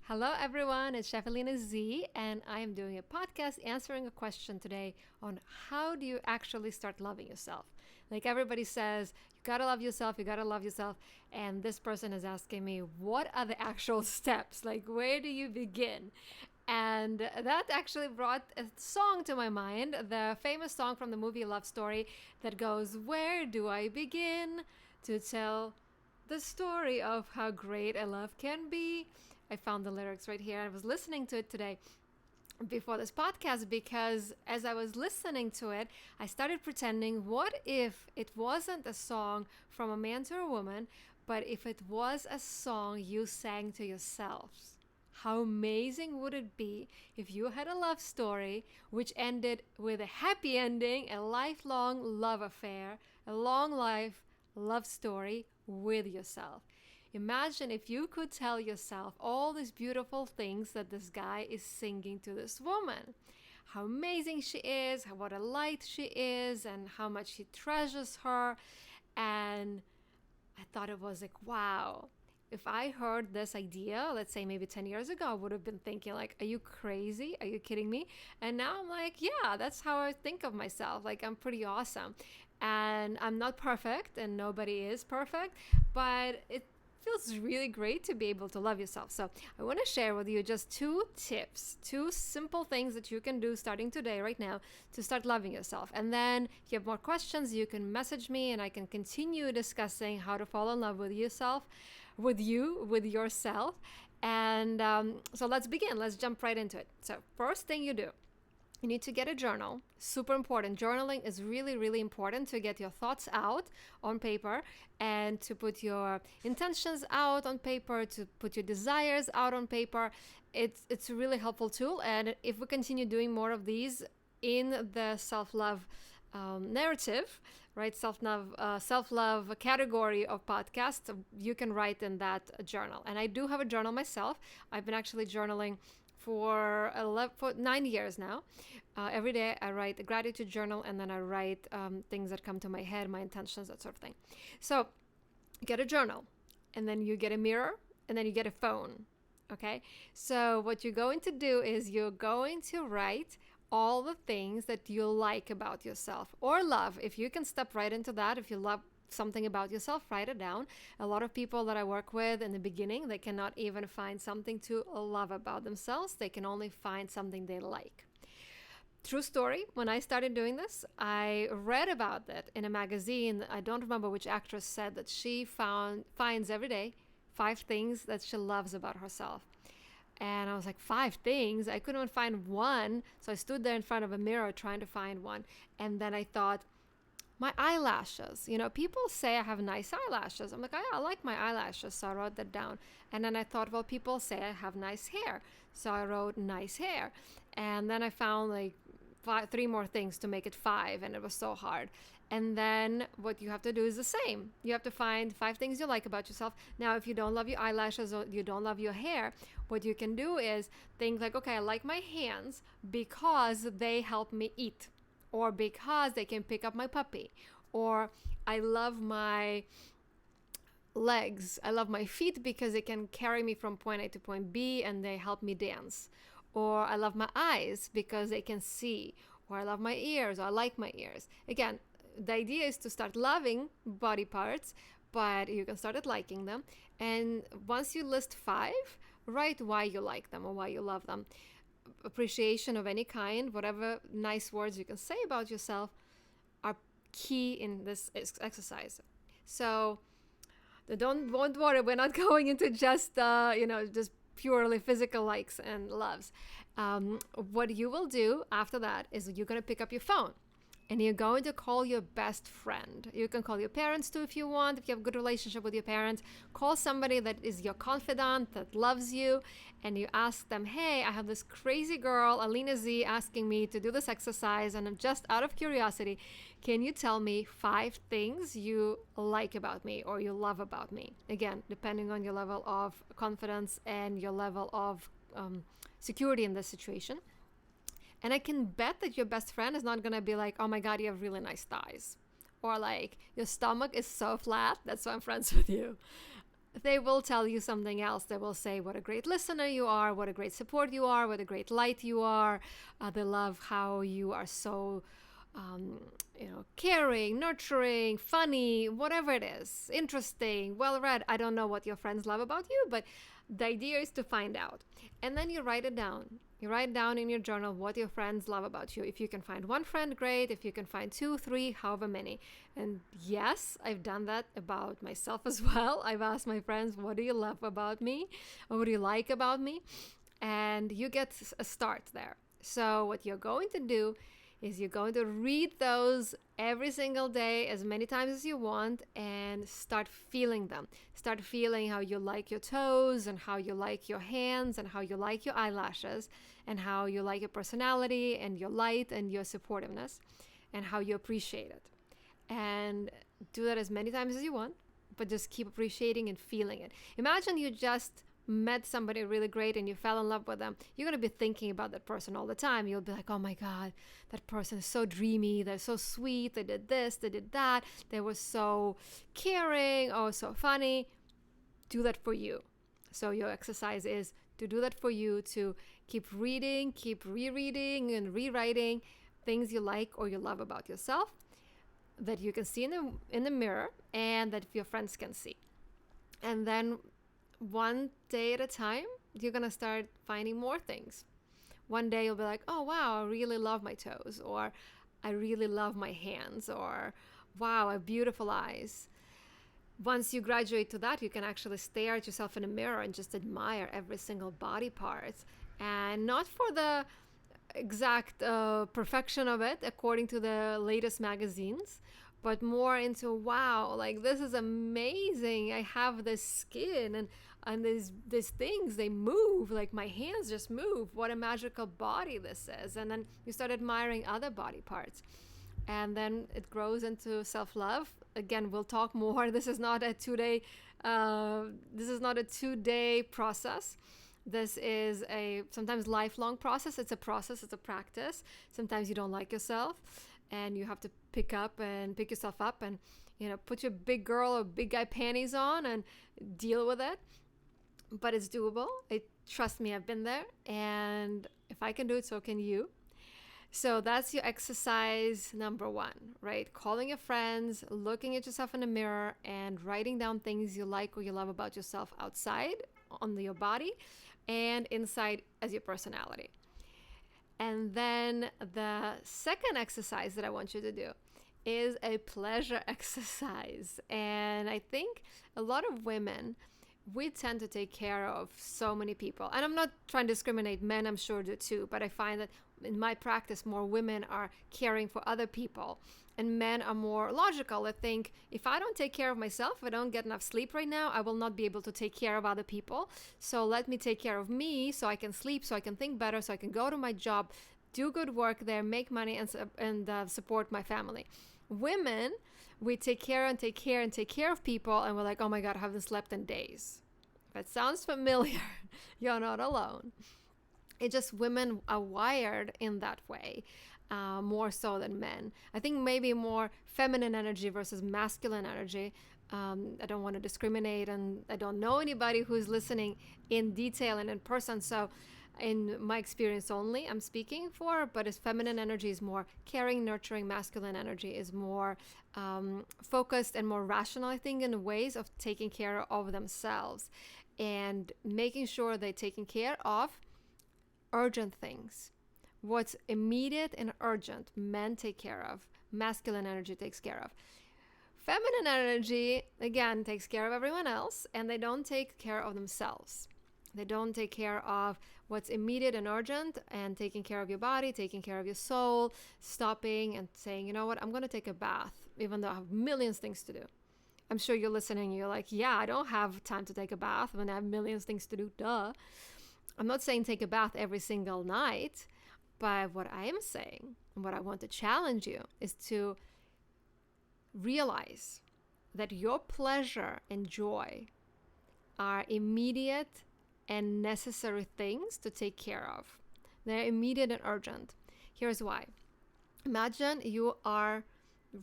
Hello, everyone. It's Chef Alina Z, and I am doing a podcast answering a question today on how do you actually start loving yourself? Like everybody says, you gotta love yourself, you gotta love yourself. And this person is asking me, what are the actual steps? Like, where do you begin? And that actually brought a song to my mind, the famous song from the movie Love Story that goes, "Where do I begin to tell the story of how great a love can be?" I found the lyrics right here. I was listening to it today before this podcast because as I was listening to it, I started pretending, what if it wasn't a song from a man to a woman, but if it was a song you sang to yourselves? How amazing would it be if you had a love story which ended with a happy ending, a lifelong love affair, a long life love story with yourself? Imagine if you could tell yourself all these beautiful things that this guy is singing to this woman. How amazing she is, what a light she is, and how much he treasures her. And I thought it was like, wow. If I heard this idea, let's say maybe 10 years ago, I would have been thinking like, are you crazy? Are you kidding me? And now I'm like, yeah, that's how I think of myself. Like, I'm pretty awesome. And I'm not perfect, and nobody is perfect, but it feels really great to be able to love yourself. So I want to share with you just two tips, two simple things that you can do starting today, right now, to start loving yourself. And then if you have more questions, you can message me and I can continue discussing how to fall in love with yourself, with yourself. And so let's begin. Let's jump right into it. So first thing you do, you need to get a journal. Super important. Journaling is really, really important to get your thoughts out on paper and to put your intentions out on paper, to put your desires out on paper. It's a really helpful tool. And if we continue doing more of these in the self-love narrative, right, self-love category of podcasts, you can write in that journal. And I do have a journal myself. I've been actually journaling for 9 years now. Every day I write a gratitude journal, and then I write things that come to my head, my intentions, that sort of thing. So you get a journal, and then you get a mirror, and then you get a phone. Okay, so what you're going to do is you're going to write all the things that you like about yourself or love. If you can step right into that, if you love something about yourself, write it down. A lot of people that I work with in the beginning, they cannot even find something to love about themselves. They can only find something they like. True story, when I started doing this, I read about it in a magazine. I don't remember which actress said that she finds every day 5 things that she loves about herself. And I was like, 5 things? I couldn't even find one. So I stood there in front of a mirror trying to find one. And then I thought, my eyelashes. People say I have nice eyelashes. I'm like, I like my eyelashes. So I wrote that down. And then I thought, well, people say I have nice hair. So I wrote nice hair. And then I found like 3 more things to make it 5. And it was so hard. And then what you have to do is the same. You have to find 5 things you like about yourself. Now, if you don't love your eyelashes or you don't love your hair, what you can do is think like, okay, I like my hands because they help me eat, or because they can pick up my puppy, or I love my legs, I love my feet because they can carry me from point A to point B and they help me dance, or I love my eyes because they can see, or I love my ears, or I like my ears. Again, the idea is to start loving body parts, but you can start liking them. And once you list 5, write why you like them or why you love them. Appreciation of any kind, whatever nice words you can say about yourself, are key in this exercise. So don't worry, we're not going into just just purely physical likes and loves. What you will do after that is you're going to pick up your phone and you're going to call your best friend. You can call your parents too if you want. If you have a good relationship with your parents, call somebody that is your confidant, that loves you, and you ask them, hey, I have this crazy girl, Alina Z, asking me to do this exercise, and I'm just out of curiosity. Can you tell me 5 things you like about me or you love about me? Again, depending on your level of confidence and your level of security in this situation. And I can bet that your best friend is not going to be like, oh my God, you have really nice thighs. Or like, your stomach is so flat, that's why I'm friends with you. they will tell you something else. They will say what a great listener you are, what a great support you are, what a great light you are. They love how you are so, caring, nurturing, funny, whatever it is, interesting, well read. I don't know what your friends love about you, but the idea is to find out. And then you write it down. You write down in your journal what your friends love about you. If you can find one friend, great. If you can find two, three, however many. And yes, I've done that about myself as well. I've asked my friends, what do you love about me? Or what do you like about me? And you get a start there. So what you're going to do is you're going to read those every single day as many times as you want and start feeling them. Start feeling how you like your toes and how you like your hands and how you like your eyelashes and how you like your personality and your light and your supportiveness and how you appreciate it. And do that as many times as you want, but just keep appreciating and feeling it. Imagine you just met somebody really great and you fell in love with them. You're going to be thinking about that person all the time. You'll be like, oh my God, that person is so dreamy. They're so sweet. They did this, they did that. They were so caring. Oh, so funny. Do that for you. So your exercise is to do that for you, to keep reading, keep rereading and rewriting things you like or you love about yourself that you can see in the mirror and that your friends can see. And then one day at a time, you're going to start finding more things. One day you'll be like, oh, wow, I really love my toes, or I really love my hands, or wow, I have beautiful eyes. Once you graduate to that, you can actually stare at yourself in a mirror and just admire every single body part. And not for the exact perfection of it, according to the latest magazines, but more into, wow, like this is amazing. I have this skin and these things, they move, like my hands just move. What a magical body this is. And then you start admiring other body parts. And then it grows into self-love. Again, we'll talk more. This is not a two-day process. This is a sometimes lifelong process. It's a process, it's a practice. Sometimes you don't like yourself and you have to pick yourself up and, put your big girl or big guy panties on and deal with it. But it's doable. Trust me, I've been there. And if I can do it, so can you. So that's your exercise number 1, right? Calling your friends, looking at yourself in the mirror, and writing down things you like or you love about yourself outside on your body and inside as your personality. And then the second exercise that I want you to do is a pleasure exercise. And I think a lot of women, we tend to take care of so many people. And I'm not trying to discriminate. Men, I'm sure, do too. But I find that in my practice, more women are caring for other people. And men are more logical. They think, if I don't take care of myself, if I don't get enough sleep right now, I will not be able to take care of other people. So let me take care of me so I can sleep, so I can think better, so I can go to my job, do good work there, make money, and support my family. Women, we take care and take care and take care of people, and we're like, oh my God, I haven't slept in days. If it sounds familiar, you're not alone. It's just women are wired in that way, more so than men. I think maybe more feminine energy versus masculine energy. I don't want to discriminate, and I don't know anybody who's listening in detail and in person. So in my experience only, I'm speaking for, but as feminine energy is more caring, nurturing, masculine energy is more focused and more rational, I think, in ways of taking care of themselves and making sure they're taking care of urgent things. What's immediate and urgent, men take care of. Masculine energy takes care of. Feminine energy, again, takes care of everyone else, and they don't take care of themselves. They don't take care of what's immediate and urgent, and taking care of your body, taking care of your soul, stopping and saying, you know what, I'm going to take a bath, even though I have millions of things to do. I'm sure you're listening, you're like, yeah, I don't have time to take a bath when I have millions of things to do, duh. I'm not saying take a bath every single night, but what I am saying, and what I want to challenge you, is to realize that your pleasure and joy are immediate and necessary things to take care of. They're immediate and urgent. Here's why. Imagine you are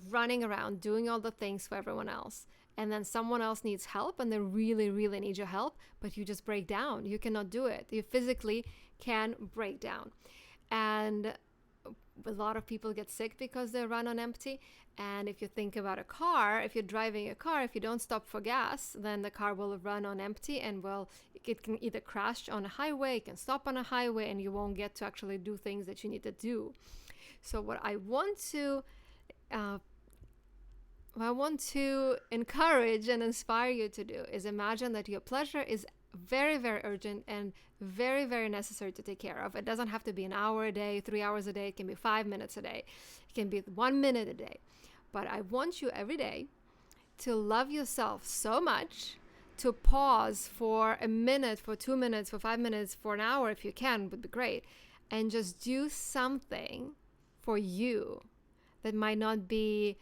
running around doing all the things for everyone else, and then someone else needs help and they really, really need your help, but you just break down. You cannot do it. You physically can break down. And a lot of people get sick because they run on empty. And if you think about a car, if you're driving a car, if you don't stop for gas, then the car will run on empty and it can either crash on a highway, it can stop on a highway, and you won't get to actually do things that you need to do. So what I want to encourage and inspire you to do is imagine that your pleasure is very, very urgent and very, very necessary to take care of. It doesn't have to be an hour a day, 3 hours a day. It can be 5 minutes a day. It can be 1 minute a day. But I want you every day to love yourself so much, to pause for a minute, for 2 minutes, for 5 minutes, for an hour if you can, would be great. And just do something for you that might not be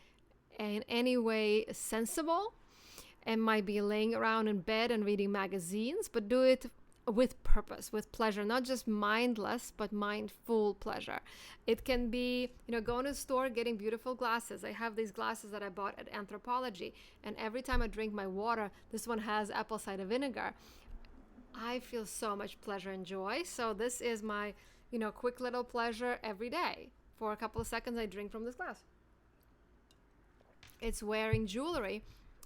in any way sensible. It might be laying around in bed and reading magazines, but do it with purpose, with pleasure, not just mindless, but mindful pleasure. It can be, going to the store, getting beautiful glasses. I have these glasses that I bought at Anthropology, and every time I drink my water, this one has apple cider vinegar. I feel so much pleasure and joy. So this is my, quick little pleasure every day. For a couple of seconds, I drink from this glass. It's wearing jewelry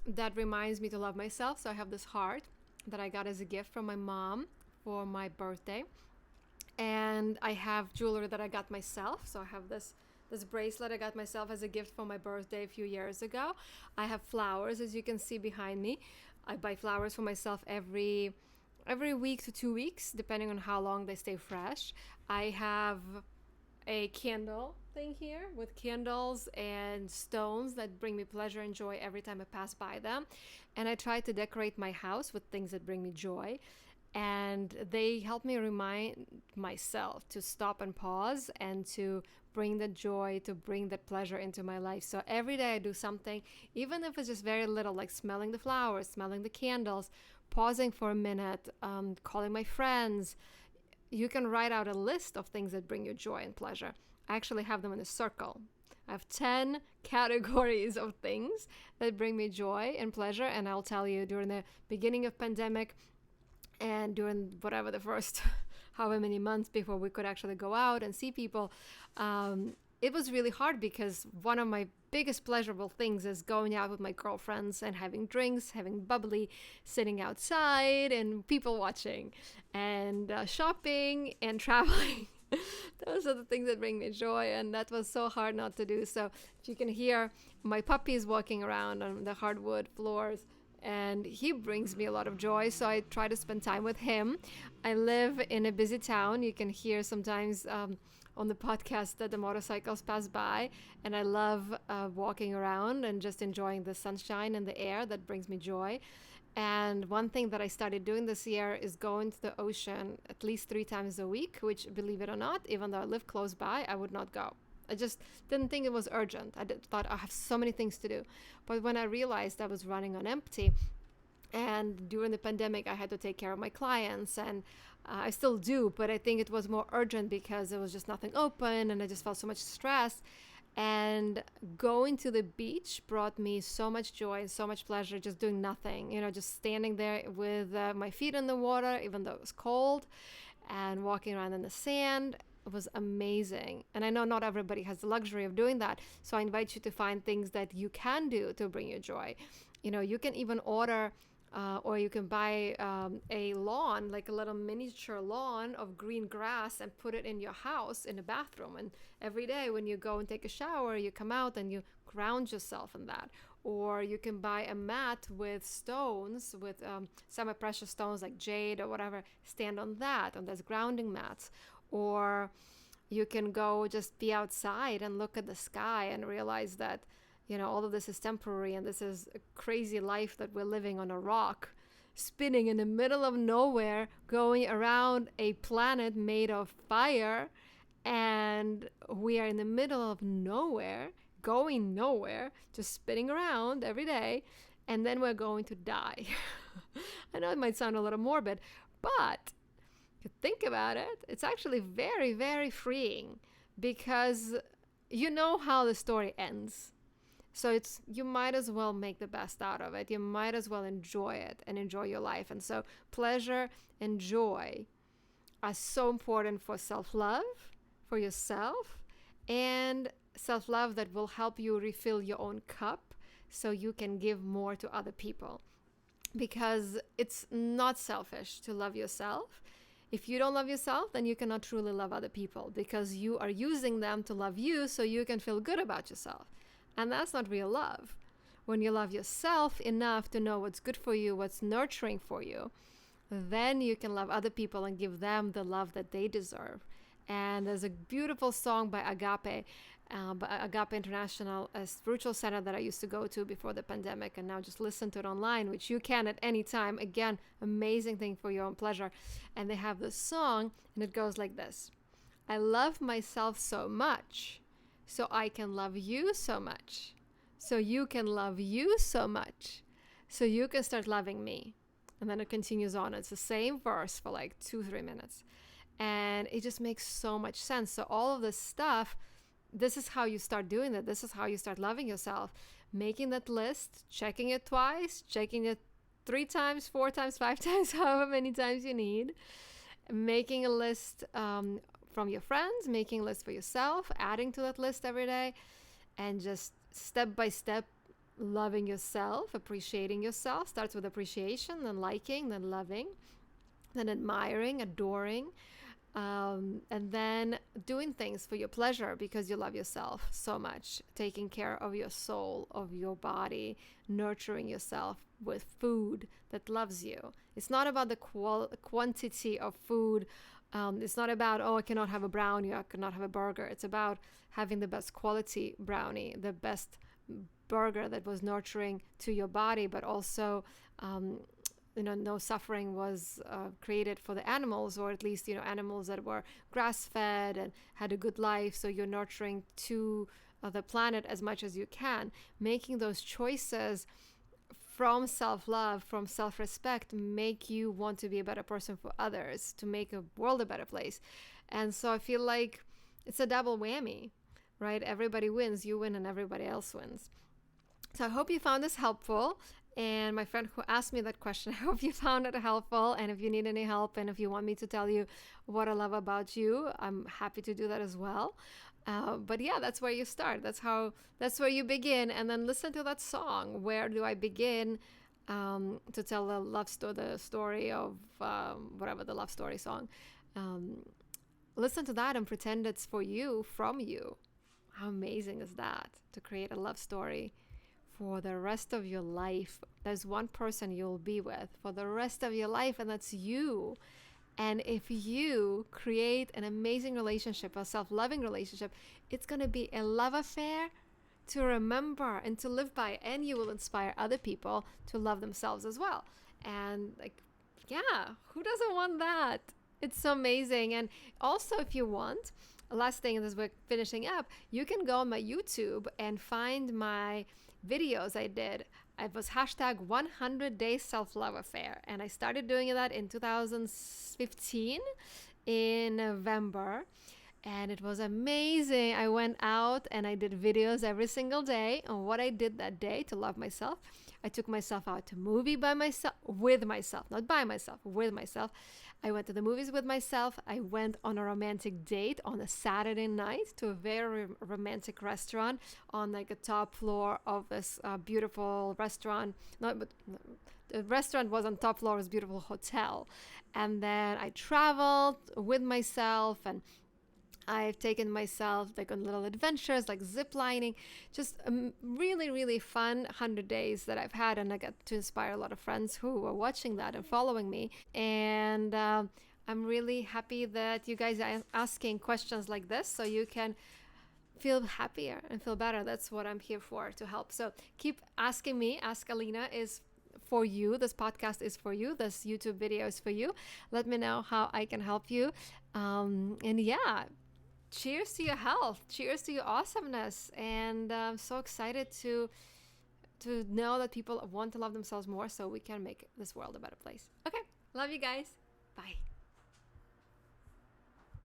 that reminds me to love myself. So I have this heart that I got as a gift from my mom for my birthday. And I have jewelry that I got myself. So I have this bracelet I got myself as a gift for my birthday a few years ago. I have flowers, as you can see behind me. I buy flowers for myself every week to 2 weeks, depending on how long they stay fresh. I have a candle thing here with candles and stones that bring me pleasure and joy every time I pass by them. And I try to decorate my house with things that bring me joy. And they help me remind myself to stop and pause and to bring the joy, to bring the pleasure into my life. So every day I do something, even if it's just very little, like smelling the flowers, smelling the candles, pausing for a minute, calling my friends. You can write out a list of things that bring you joy and pleasure. I actually have them in a circle. I have 10 categories of things that bring me joy and pleasure. And I'll tell you, during the beginning of pandemic and during whatever the first however many months before we could actually go out and see people, it was really hard because one of my biggest pleasurable things is going out with my girlfriends and having drinks, having bubbly, sitting outside and people watching and shopping and traveling. Those are the things that bring me joy, and that was so hard not to do. So if you can hear my puppy is walking around on the hardwood floors, and he brings me a lot of joy, so I try to spend time with him. I live in a busy town. You can hear sometimes on the podcast that the motorcycles pass by, and I love walking around and just enjoying the sunshine and the air. That brings me joy. And one thing that I started doing this year is going to the ocean at least 3 times a week, which, believe it or not, even though I live close by, I would not go. I just didn't think it was urgent. Thought I have so many things to do. But when I realized I was running on empty, and during the pandemic, I had to take care of my clients, and I still do, but I think it was more urgent because there was just nothing open, and I just felt so much stress. And going to the beach brought me so much joy and so much pleasure, just doing nothing, just standing there with my feet in the water, even though it was cold, and walking around in the sand. It was amazing. And I know not everybody has the luxury of doing that. So I invite you to find things that you can do to bring you joy. You can even order or you can buy a lawn, like a little miniature lawn of green grass, and put it in your house in the bathroom. And every day when you go and take a shower, you come out and you ground yourself in that. Or you can buy a mat with stones, with semi-precious stones like jade or whatever, stand on that, on those grounding mats. Or you can go just be outside and look at the sky and realize that all of this is temporary, and this is a crazy life that we're living on a rock, spinning in the middle of nowhere, going around a planet made of fire, and we are in the middle of nowhere, going nowhere, just spinning around every day, and then we're going to die. I know it might sound a little morbid, but if you think about it, it's actually very, very freeing, because you know how the story ends. So you might as well make the best out of it. You might as well enjoy it and enjoy your life. And so pleasure and joy are so important for self-love, for yourself, and self-love that will help you refill your own cup so you can give more to other people. Because it's not selfish to love yourself. If you don't love yourself, then you cannot truly love other people, because you are using them to love you so you can feel good about yourself. And that's not real love. When you love yourself enough to know what's good for you, what's nurturing for you, then you can love other people and give them the love that they deserve. And there's a beautiful song by Agape International, a spiritual center that I used to go to before the pandemic, and now just listen to it online, which you can at any time. Again, amazing thing for your own pleasure. And they have this song, and it goes like this: I love myself so much, so I can love you so much, so you can love you so much, so you can start loving me. And then it continues on. It's the same verse for like 2-3 minutes. And it just makes so much sense. So all of this stuff, this is how you start doing it. This is how you start loving yourself. Making that list, checking it twice, checking it 3 times, 4 times, 5 times, however many times you need. Making a list from your friends, making a list for yourself, adding to that list every day, and just step by step loving yourself, appreciating yourself. Starts with appreciation, then liking, then loving, then admiring, adoring, and then doing things for your pleasure because you love yourself so much. Taking care of your soul, of your body, nurturing yourself with food that loves you. It's not about the quantity of food. It's not about, I cannot have a brownie, I cannot have a burger. It's about having the best quality brownie, the best burger that was nurturing to your body, but also no suffering was created for the animals, or at least animals that were grass-fed and had a good life. So you're nurturing to the planet as much as you can. Making those choices from self-love, from self-respect, make you want to be a better person for others, to make a world a better place. And so I feel like it's a double whammy, right? Everybody wins, you win, and everybody else wins. So I hope you found this helpful. And my friend who asked me that question, I hope you found it helpful. And if you need any help, and if you want me to tell you what I love about you, I'm happy to do that as well. But yeah, that's where you start. That's where you begin. And then listen to that song. Where do I begin to tell the story of whatever the love story song? Listen to that and pretend it's for you, from you. How amazing is that, to create a love story for the rest of your life? There's one person you'll be with for the rest of your life, and that's you. And if you create an amazing relationship, a self-loving relationship, it's going to be a love affair to remember and to live by, and you will inspire other people to love themselves as well. And who doesn't want that? It's so amazing. And also, if you want, last thing as we're finishing up, you can go on my YouTube and find my videos I did. It was hashtag 100 Day Self-Love Affair. And I started doing that in 2015 in November. And it was amazing. I went out and I did videos every single day on what I did that day to love myself. I took myself out to movie with myself, not by myself, with myself. I went to the movies with myself. I went on a romantic date on a Saturday night to a very romantic restaurant on like a top floor of this beautiful restaurant. The restaurant was on top floor of this beautiful hotel. And then I traveled with myself, and I've taken myself like on little adventures, like zip lining, just really, really fun 100 days that I've had. And I got to inspire a lot of friends who were watching that and following me. And I'm really happy that you guys are asking questions like this so you can feel happier and feel better. That's what I'm here for, to help. So keep asking me. Ask Alina is for you. This podcast is for you. This YouTube video is for you. Let me know how I can help you. Cheers to your health. Cheers to your awesomeness. And I'm so excited to know that people want to love themselves more so we can make this world a better place. Okay. Love you guys. Bye.